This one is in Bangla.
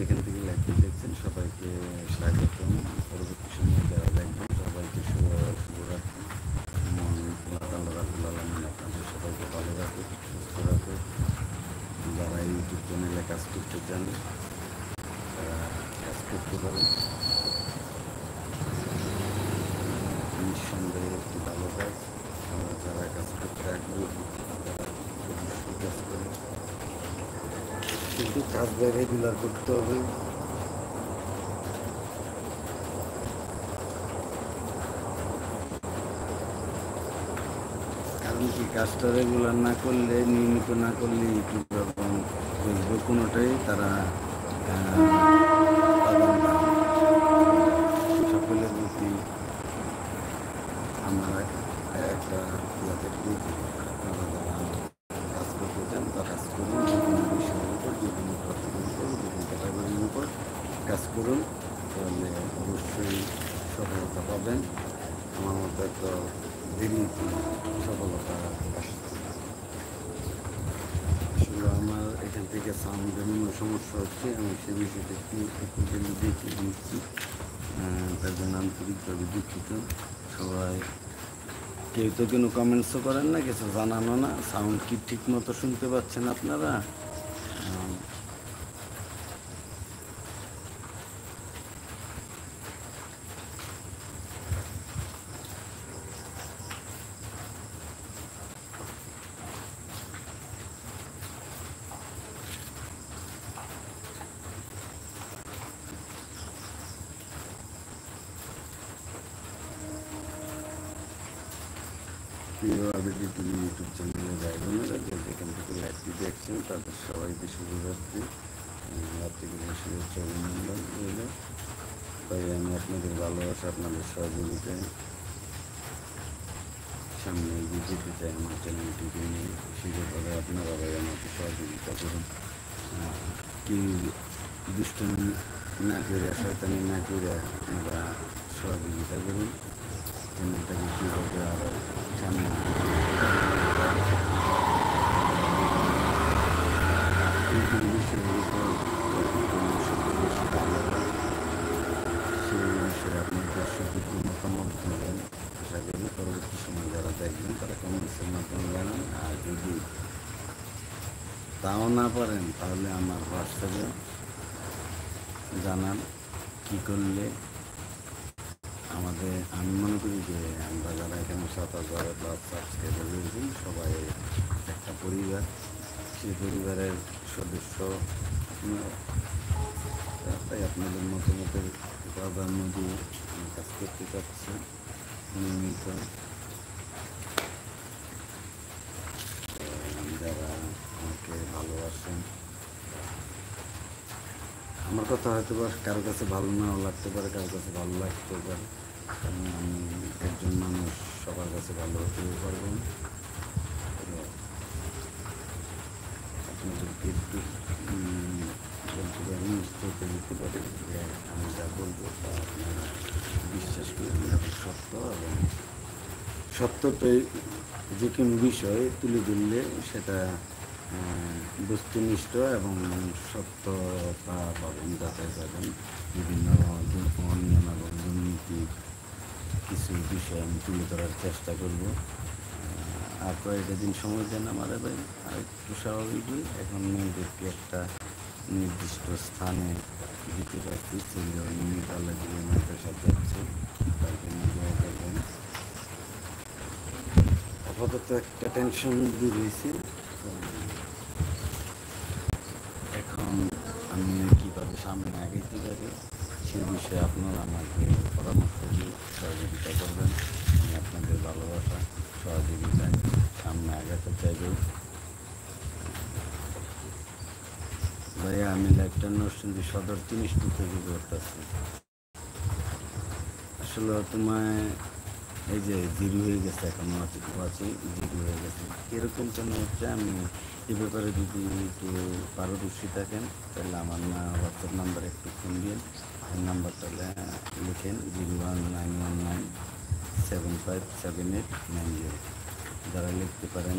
যেখান থেকে লাইভটি দেখছেন সবাইকে স্বাগতম। পরবর্তী সময় যারা দেখবেন সবাইকে শুভরাত্রি। আল্লাহ তাআলা রাব্বুল আলামিন আপনাদের সবাইকে ভালো রাখুক, সুস্থ রাখুক। যারা ইউটিউব চ্যানেলে কাজ করতে চান তারা কাজ করতে পারেন। নিঃসন্দেহে একটি ভালো কাজ। যারা কাজ করতে আগ্রহী তারা অবশ্যই কাজ করে, কিন্তু কাজটা রেগুলার করতে হবে। কারণ কি, কাজটা রেগুলার না করলে, নিয়মিত না করলে ইউটিউব এবং ফেসবুক কোনোটাই তারা সকলের প্রতি আমরা একটা আপনারা যারা কাজ করতে চান তারা কাজ করুন, বিভিন্ন বিষয়ের উপর, বিভিন্ন টপিকের উপর, বিভিন্ন ক্যাটাগরির উপর কাজ করুন, তাহলে অবশ্যই সফলতা পাবেন। আমার মতো একটা দেরিতে সফলতা আসছে। আসলে আমার এখান থেকে সাউন্ডের সমস্যা হচ্ছে, আমি সে বিষয়টা একটু দেখে দিচ্ছি, তার জন্য আন্তরিকভাবে দুঃখিত। সবাই কেউ তো কোনো কমেন্টসও করেন না, কিছু জানানো না। সাউন্ড কি ঠিক মতো শুনতে পাচ্ছেন আপনারা? প্রিয় আবেদি টিভি ইউটিউব চ্যানেলে ভাই বোনেরা যেখান থেকে লাইভটি দেখছেন তাদের সবাইকে শুভরাত্রি, রাত্রিগুলো শুভেচ্ছা অভিনন্দন রইল। তাই আমি আপনাদের ভালোবাসা, আপনাদের সহযোগিতায় সামনে এগিয়ে যেতে চাই আমার চ্যানেলটিকে নিয়ে। সেই ব্যাপারে আপনারা ভাই আমাকে সহযোগিতা করুন। কি দুষ্টমি না করে, শয়তানি না করে আপনারা সহযোগিতা করুন। চ্যানেলটাকে কীভাবে আরও সামনে বিষয়ের উপর সেই বিষয়ে আপনার দর্শকের মতামত দেবেন। আশা করি পরবর্তী সময় যারা দেখবেন তারা কমেন্টসের মাধ্যমে জানান। আর যদি তাও না পারেন তাহলে আমার হোয়াটসঅ্যাপে জানান কি করলে আমাদের, আমি মনে করি যে আমরা যারা এখানে 7,000+ সাবস্ক্রাইবার রয়েছি সবাই একটা পরিবার। সেই পরিবারের সদস্য তাই আপনাদের মতামতের প্রাধান্য দিয়ে আমি কাজ করতে চাচ্ছি নিয়মিত। যারা আমাকে ভালোবাসেন, আমার কথা হয়তো বা কারো কাছে ভালো নাও লাগতে পারে, কারো কাছে ভালো লাগতে পারে, কারণ আমি একজন মানুষ, সবার কাছে ভালো হতেও পারবো না। আপনাদেরকে একটু বলতে পারি, নিশ্চয়তা দিতে পারি যে আমি যা বলবো তা আপনারা বিশ্বাস করেন এবং সত্য, এবং সত্যতাই যে কোনো বিষয়ে তুলে ধরলে সেটা বস্তুনিষ্ঠ এবং সত্যতা পাবেন, যাচাই পাবেন। বিভিন্ন অনিয়ম এবং দুর্নীতি কিছু বিষয় আমি তুলে ধরার চেষ্টা করব। আর কয়েকটা দিন সময় দেন আমার ভাই, আর একটু স্বাভাবিক হই। এখন মেয়েদেরকে একটা নির্দিষ্ট স্থানে দিতে পারছি, সেগুলো নিয়ে আল্লাহ দিয়ে মাদ্রাসা যাচ্ছে, তাকে নিজেও করবেন। আপাতত একটা টেনশন দূর হয়েছে। এখন আমি কীভাবে সামনে আগাইতে পারি সে বিষয়ে আপনারা আমাকে পরামর্শ দিয়ে সহযোগিতা করবেন। আমি আপনাদের ভালোবাসা, সহযোগিতায় সামনে আগাতে চাইব। ভাইয়া আমি লাইভটা নরসিংদী সদর ৩ থেকে করতেছি। আসলে তোমায় এই যে জিরো হয়ে গেছে, এখন ওয়াচিং জিরো হয়ে গেছে, এরকম কেন হচ্ছে? আমি এ ব্যাপারে যদি কেউ পারদর্শী থাকেন তাহলে আমার হোয়াটসঅ্যাপ নাম্বারে একটু ফোন দিন। এই নাম্বারটা লিখেন 01919757890। যারা লিখতে পারেন